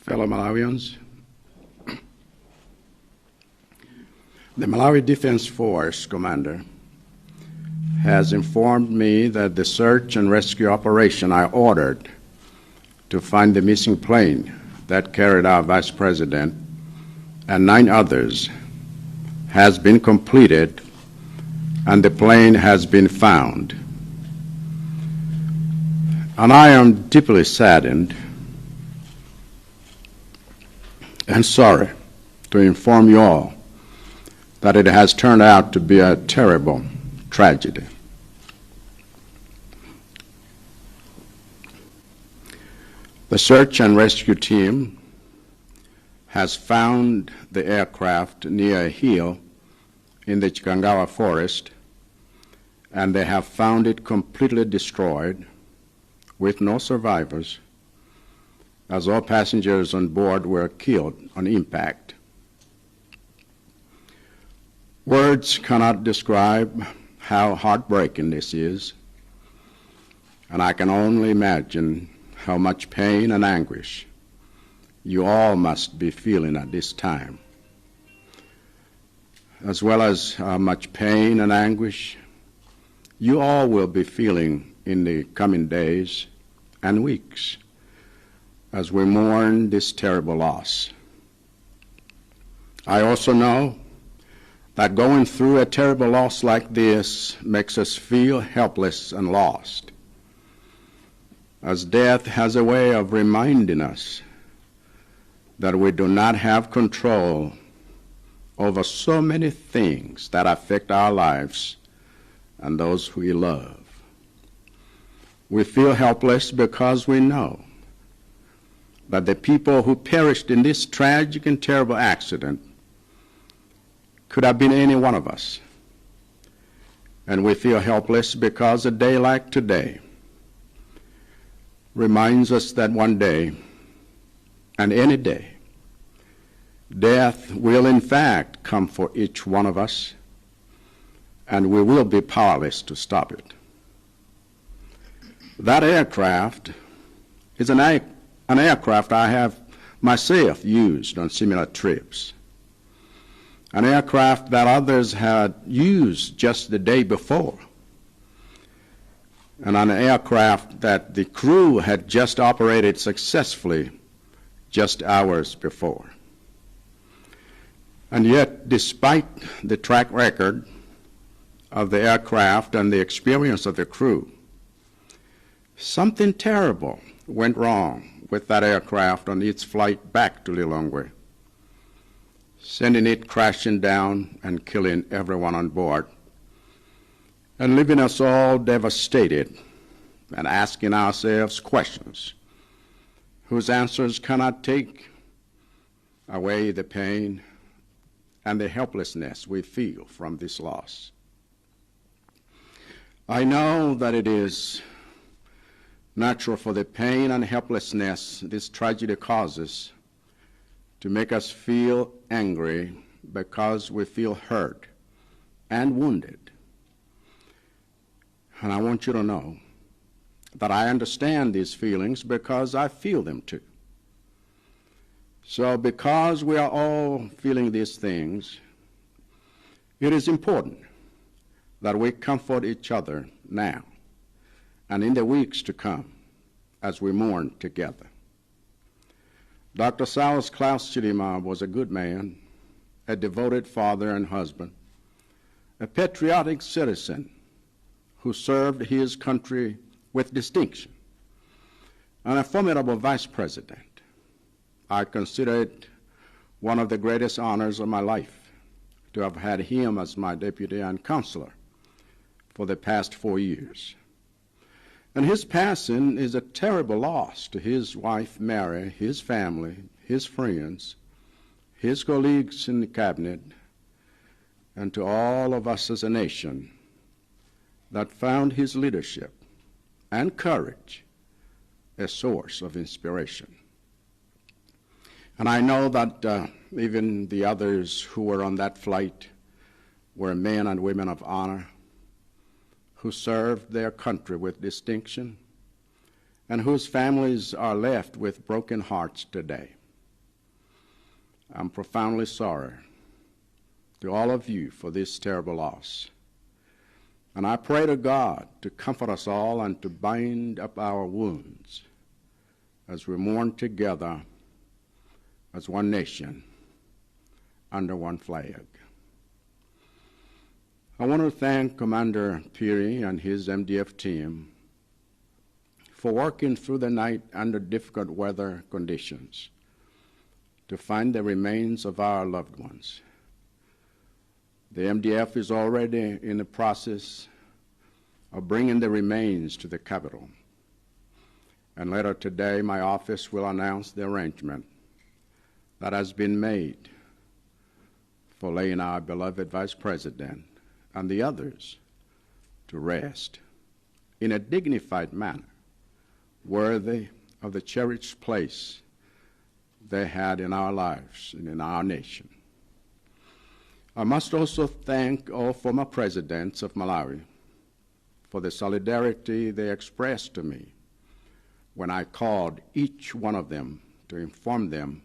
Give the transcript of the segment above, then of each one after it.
Fellow Malawians, the Malawi Defense Force commander has informed me that the search and rescue operation I ordered to find the missing plane that carried our Vice President and 9 others has been completed and the plane has been found. And I am deeply saddened and sorry to inform you all that it has turned out to be a terrible tragedy. The search and rescue team has found the aircraft near a hill in the Chikangawa forest, and they have found it completely destroyed with no survivors, as all passengers on board were killed on impact. Words cannot describe how heartbreaking this is, and I can only imagine how much pain and anguish you all must be feeling at this time, as well as how much pain and anguish you all will be feeling in the coming days and weeks as we mourn this terrible loss. I also know that going through a terrible loss like this makes us feel helpless and lost, as death has a way of reminding us that we do not have control over so many things that affect our lives and those we love. We feel helpless because we know that the people who perished in this tragic and terrible accident could have been any one of us. And we feel helpless because a day like today reminds us that one day, and any day, death will in fact come for each one of us, and we will be powerless to stop it. That aircraft is an aircraft I have myself used on similar trips, an aircraft that others had used just the day before, and an aircraft that the crew had just operated successfully just hours before. And yet, despite the track record of the aircraft and the experience of the crew, something terrible went wrong with that aircraft on its flight back to Lilongwe, sending it crashing down and killing everyone on board, and leaving us all devastated and asking ourselves questions whose answers cannot take away the pain and the helplessness we feel from this loss. I know that it is natural for the pain and helplessness this tragedy causes to make us feel angry because we feel hurt and wounded. And I want you to know that I understand these feelings because I feel them too. So because we are all feeling these things, it is important that we comfort each other now and in the weeks to come as we mourn together. Dr. Saulos Chilima was a good man, a devoted father and husband, a patriotic citizen who served his country with distinction, and a formidable vice president. I consider it one of the greatest honors of my life to have had him as my deputy and counselor for the past 4 years. And his passing is a terrible loss to his wife, Mary, his family, his friends, his colleagues in the cabinet, and to all of us as a nation that found his leadership and courage a source of inspiration. And I know that even the others who were on that flight were men and women of honor who served their country with distinction and whose families are left with broken hearts today. I'm profoundly sorry to all of you for this terrible loss. And I pray to God to comfort us all and to bind up our wounds as we mourn together as one nation under one flag. I want to thank Commander Peary and his MDF team for working through the night under difficult weather conditions to find the remains of our loved ones. The MDF is already in the process of bringing the remains to the Capitol. And later today, my office will announce the arrangement that has been made for laying our beloved Vice President and the others to rest in a dignified manner, worthy of the cherished place they had in our lives and in our nation. I must also thank all former presidents of Malawi for the solidarity they expressed to me when I called each one of them to inform them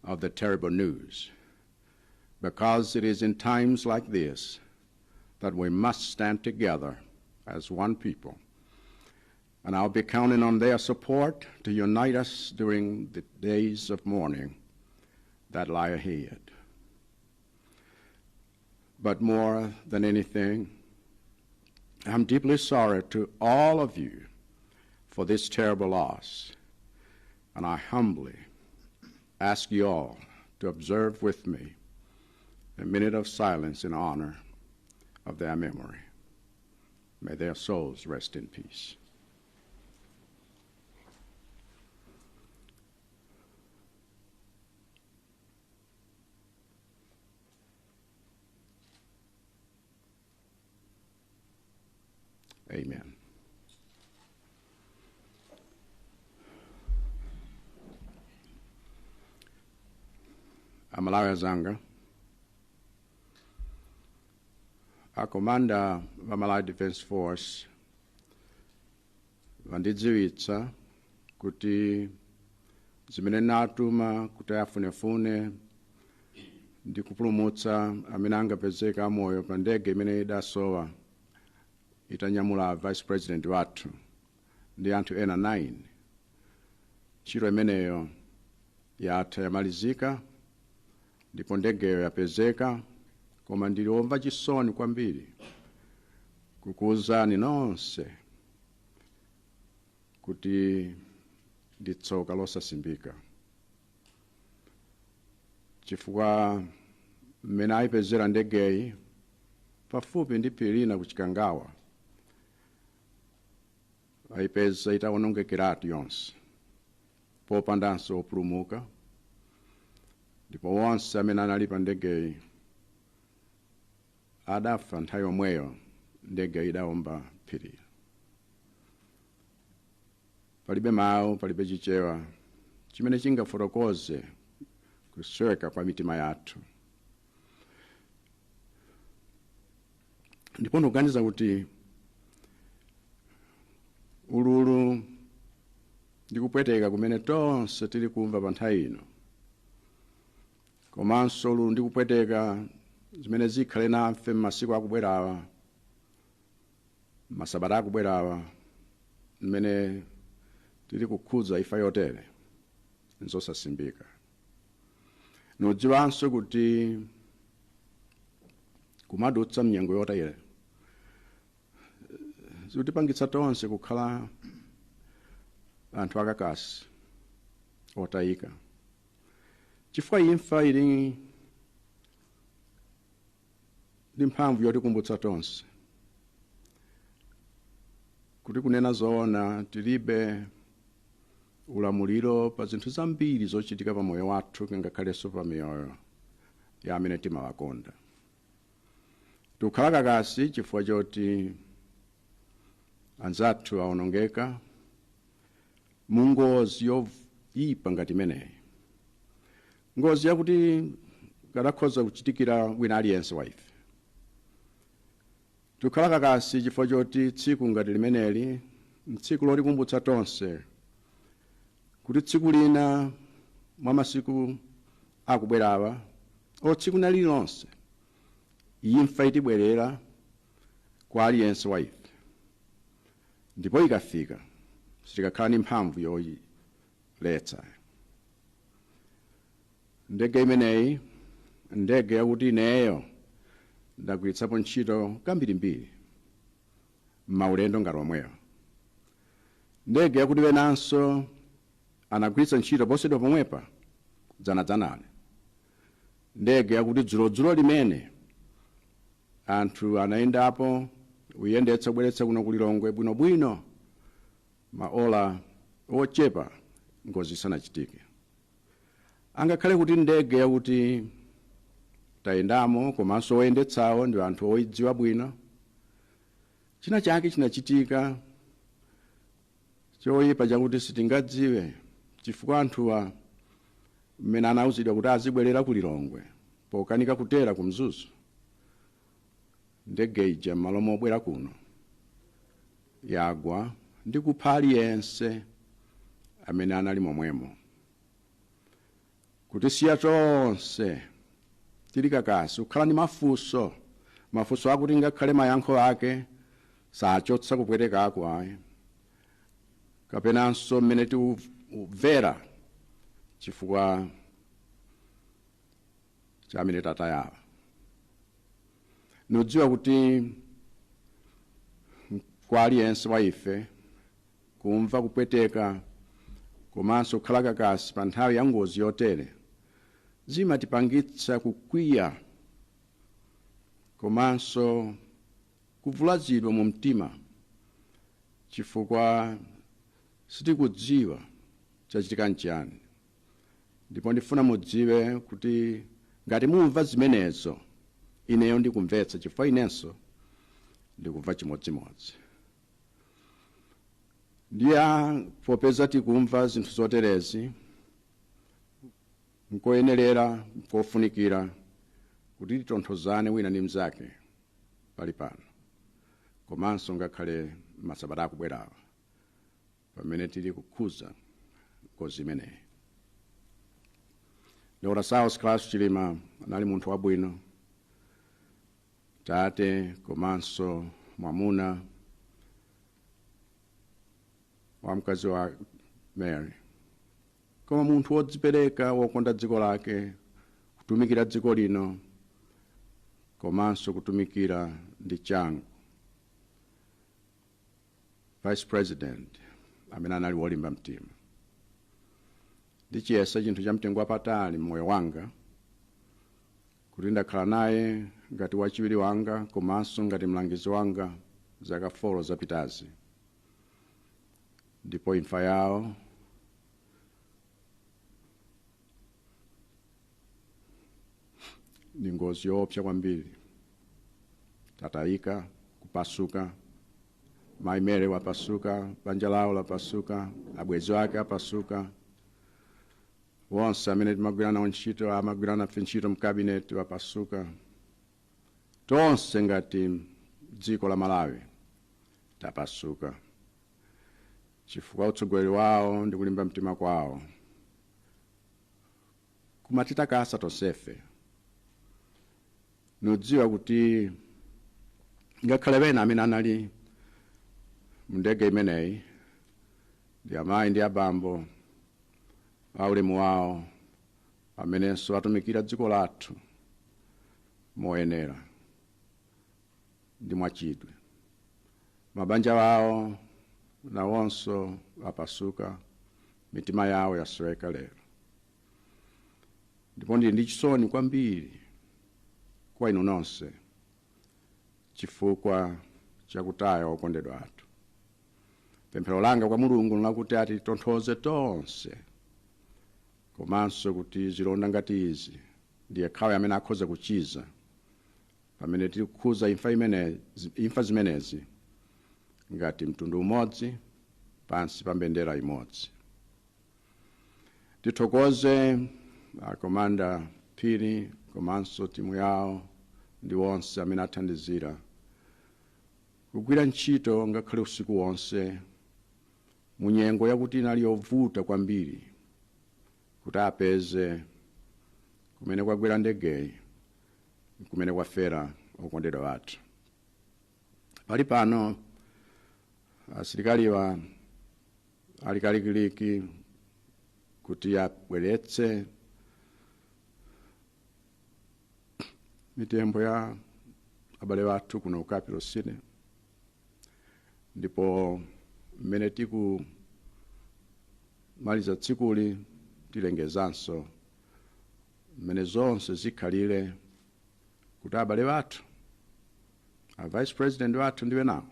of the terrible news, because it is in times like this that we must stand together as one people. And I'll be counting on their support to unite us during the days of mourning that lie ahead. But more than anything, I'm deeply sorry to all of you for this terrible loss, and I humbly ask you all to observe with me a minute of silence in honor of their memory. May their souls rest in peace. Amen. Amalawi Zanga, akomanda wa Malawi Defense Force vandidziwitsa kuti zimene natuma kuti afunefune ndi kupulumutsa amene angapezeka amoyo pa ndege imene idasowa itanyamula Vice President wathu ndi anthu ena 9. Ntchito imeneyo yatha yamalizika ndipo ndegeyo yapezeka, koma ndili womva chisoni kwambiri kukuwuzani nonse kuti ndi tsoka losasimbika, chifukwa mmene ayipezera ndegeyi pafupi ndi phiri lina kuchikangawa ayipeza itawonongekeratu yonse popandanso opulumuka, ndipo wonse amene anali pa ndegeyi adafa nthawi yomweyo ndege idawomba phiri. Palibe mawu, palibe chichewa chimene chingafotokoze kusweka kwa mitima yathu. Ndipo ndikuganiza kuti ululu ndi kupweteka kumene tonse tili kumva pa nthawi ino, komanso ululu ndi kupweteka zimene zikhale nafe m'masiku akubwerawa, masabata akubwerawa, mmene tili kukhudza ifa yotere nzosasimbika. Nodziwanso kuti kumadutsa mnyengo yotere zikutipangitsa tonse kukhala anthu akakasi otayika, chifukwa imfa ili ndi mphamvu yotikumbutsa tonse kuti kunena zoona tilibe ulamuliro pa zinthu zambiri zochitika pa moyo wathu, ngakhalenso pa miyoyo ya amene timawakonda. Tikukhala kakasi chifukwa choti anzathu awonongeka mu ngozi yoyipa ngati imeneyi, ngozi yakuti kadakhoza kuchitikira wina aliyense wa ife. Tikukhala kakasi chifukwa choti tsiku ngati limeneli tsiku lotikumbutsa tonse kuti tsiku lina mwa masiku akubwerawa otsiku na lililonse imfa itibwerera kwa aliyense wa ife, ndipo ikafika sitikakhala ni mphamvu yoyiletsa. Ndege imeneyi ndege yakuti ineyo ndagwiritsapo ntchito kambirimbiri m'maulendo ngati omwewa. Ndege yakuti wenanso anagwiritsa ntchito posedwa pomwepa dzanadzanale. Ndege yakuti dzulo limene anthu anayendapo uyendetsa kubweretsa kuno kulilongwe bwinobwino maola ochepa ngozi isanachitike. Angakhale kuti ndege yakuti tayendamo komanso oyendetsawo ndi anthu oyidziwa bwino, china chake chinachitika choyipa chakuti sitingadziwe chifukwa anthuwa mmene anawuzidwa kuti azibwerera ku Lilongwe pokanika kutera ku Mzuzu, ndege ija m'malo mobwera kuno yagwa ndi kupha aliyense amene anali momwemo. Kutisiya tonse tili kakasi kukhala ni mafunso akuti ngakhale mayankho ake sachotsa kupwetekako ayi, kapenanso mmene tiumvera chifukwa cha amene tatayawa. Nodziwa kuti kwa aliyense wa ife kumva kupweteka komanso kukhala kakasi pa nthawi ya ngozi yotere zimatipangitsa kukwiya komanso kuvulazidwa mu mtima chifukwa sitikudziwa chachitika nchiyani. Ndipo ndifuna mudziwe kuti ngati mumva zimenezo ineyo ndikumvetsa chifukwa inenso ndikumva chimodzimodzi. Ndiya popeza tikumva zinthu zoterezi nkoyenerera kofunikira kuti titonthozane wina ndi mnzake pali pano komanso ngakhale masabata akubwerawa pamene tili kukhuza ngozi imeneyi. Dr. SAULOS CHILIMA anali munthu wabwino, tate komanso mwamuna wa mkazi wa Mary, koma munthu wodzipereka wokonda dziko lake, kutumikira dziko lino komanso kutumikira ndi changu. Vice President amene anali wolimba mtima. Ndichiyesa chinthu cha mtengo wapatali mmoyo wanga kuti ndakhala naye ngati wachiwiri wanga komanso ngati mlangizi wanga zaka 4 zapitazi. Ndipo imfa yawo ni ngozi yoopsa kwambiri. Tatayika, kupasuka, Mai Mary wapasuka, banja lawo lapasuka, abwezi wake apasuka, wonse amene timagwirana ntchito amagwirana ntchito mkabineti wapasuka, tonse ngati dziko la Malawi tapasuka chifukwa utsogoleri wawo ndi kulimba mtima kwawo kumatitakasa tonsefe. Nodziwa kuti ngakhale bena amene anali mndege imeneyi ndi amayi ndi abambo aulemu wawo amenenso atumikira dziko lathu moyenera ndi mwachidwe. Mabanja wawo nawonso apasuka, mitima yawo yasweka lero. Ndipo ndili ndi chisoni kwambiri kwa inu nonse chifukwa chakutaya okondedwa athu. Pemphero langa kwa Mulungu nlakuti atitonthoze tonse komanso kuti zilonda ngati izi ndiye khawe amene akhoza kuchiza pamene tili kukhuza imfa zimenezi ngati mtundu umodzi pansi pa mbendera imodzi. Tithokoze akomanda Phiri komanso timu yawo ndi wonse amene athandizira kugwira ntchito ngakhale usiku wonse munyengo yakuti inali yovuta kwambiri kuti apeze kumene kwagwera ndege, kumene kwafera okondedwa athu. Pali pano asilikaliwa alikalikiliki kuti abweretse mitembo ya abale wathu kuno ku Capital City, ndipo mmene tikumaliza tsikuli tilengezanso mmene zonse zikhalire kuti abale wathu, a Vice President wathu ndiwe nawo,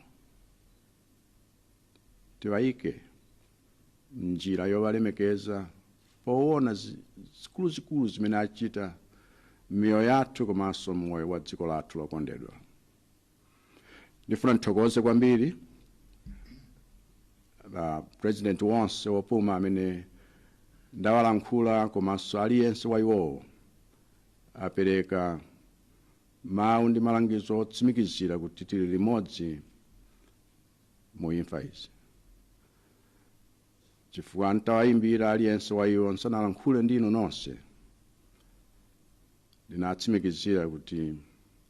tiwayike njira yowalemekeza poona zikuluzikulu zimene achita miyoyo yathu komanso moyo wa dziko lathu lokondedwa. Ndifuna nthokoze kwambiri President wonse wopuma amene ndawalankhula komanso aliyense wa iwowo apereka mawu ndi malangizo otsimikizira kuti tili limodzi mu imfa izi. Chifukwa ntawayimbira aliyense wa iwo nsanalankhule ndinu nonse, ndinatsimikizira kuti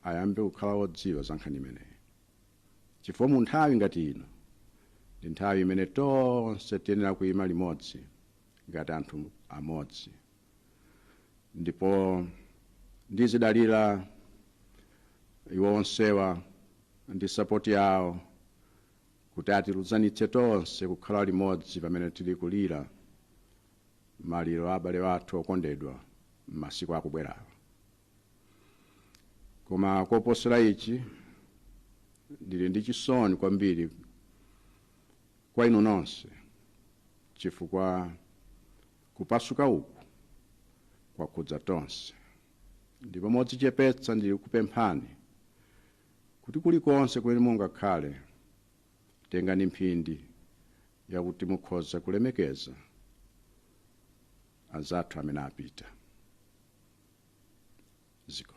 ayambe kukhala wodziwa za nkhani imeneyi. Chifukwa mu nthawi ngati ino ndi nthawi imene tonse tiyenera kuyima limodzi ngati anthu amodzi, ndipo ndizidalira iwo onsewa ndi sapoti yawo kuti atiluzanitse tonse kukhala limodzi pamene tili kulira maliro abale wathu okondedwa m'masiku akubwerawa. Koma koposera ichi, ndili ndi chisoni kwambiri kwa inu nonse chifukwa kupasuka uku kwakhudza tonse, ndipo modzichepetsa ndili kupemphani kuti kulikonse kumene mungakhale tengani mphindi yakuti mukhoza kulemekeza azathu amene apita. Ziko.